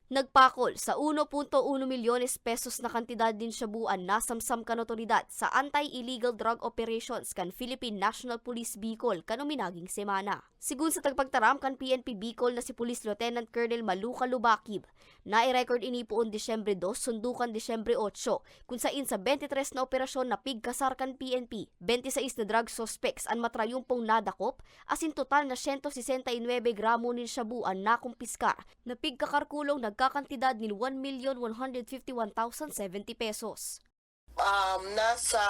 Nagpakol sa 1.1 milyones pesos na kantidad din shabuan na samsam kan otoridad sa Anti-Illegal Drug Operations kan Philippine National Police Bicol kanuminaging semana. Sigun sa tagpagtaram kan PNP Bicol na si Police Lieutenant Colonel Maluca Lubakib, na-record ini poon Disyembre 2 sundukan Disyembre 8 kung sain sa 23 na operasyon na pigkasar kan PNP, 26 na drug suspects ang matrayumpong nadakop, asin total na 169 gramo nin shabuan na kumpiskar na pigkakarkulong nagkakantidad ni 1,151,070 pesos. Nasa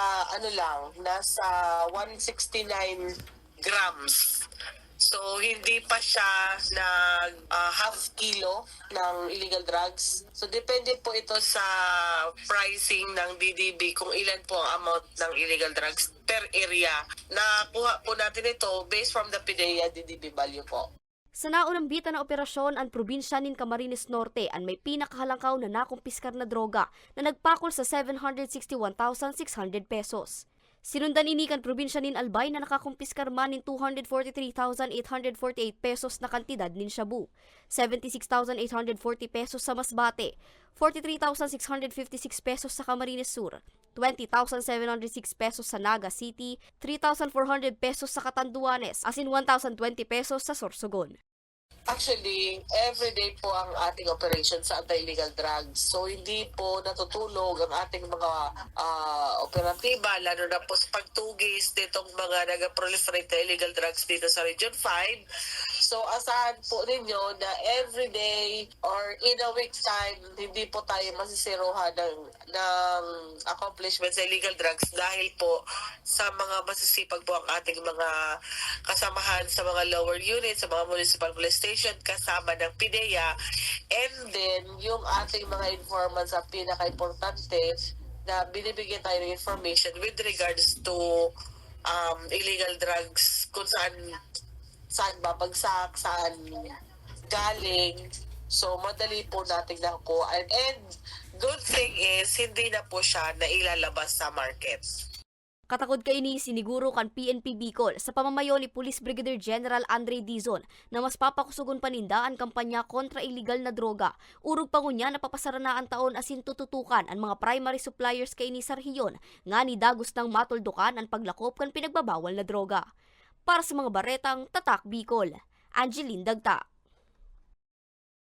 169 grams. So, hindi pa siya half kilo ng illegal drugs. So, depende po ito sa pricing ng DDB kung ilan po ang amount ng illegal drugs per area. Nakuha po natin ito based from the PDEA DDB value po. Sa naunang bita na operasyon, ang probinsya nin Camarines Norte ang may pinakahalangkaw na nakumpiskar na droga na nagpakol sa 761,600 pesos. Sinundan ini kan probinsya nin Albay na nakakumpiskar man nin 243,848 pesos na kantidad nin shabu, 76,840 pesos sa Masbate, 43,656 pesos sa Camarines Sur, 20,706 pesos sa Naga City, 3,400 pesos sa Catanduanes, asin 1,020 pesos sa Sorsogon. Actually, everyday po ang ating operation sa anti-illegal drugs. So, hindi po natutulog ang ating mga operatiba, lalo na po sa pagtugis nitong mga nag-proliferate na illegal drugs dito sa Region 5. So, asahan po ninyo na everyday or in a week's time, hindi po tayo masisiruhan ng accomplishment sa illegal drugs dahil po sa mga masisipag po ang ating mga kasamahan sa mga lower units, sa mga municipal police station, kasama ng PIDEA, and then yung ating mga informants sa pinaka-importante na binibigyan tayo ng information with regards to illegal drugs, kung saan babagsak, saan galing. So, madali po natin nakuha. And good thing is, hindi na po siya nailalabas sa market. Katakod kay ini siniguro kan PNP Bicol sa pamamayo ni Police Brigadier General Andre Dizon na mas papakusugon paninda ang kampanya kontra illegal na droga. Urog pa ngunya na papasara na ang taon asin tututukan ang mga primary suppliers kay ini sa rehiyon nga ni dagos nang matuldukan ang paglakop kan pinagbabawal na droga. Para sa mga baretang Tatak Bicol, Angeline Dagta.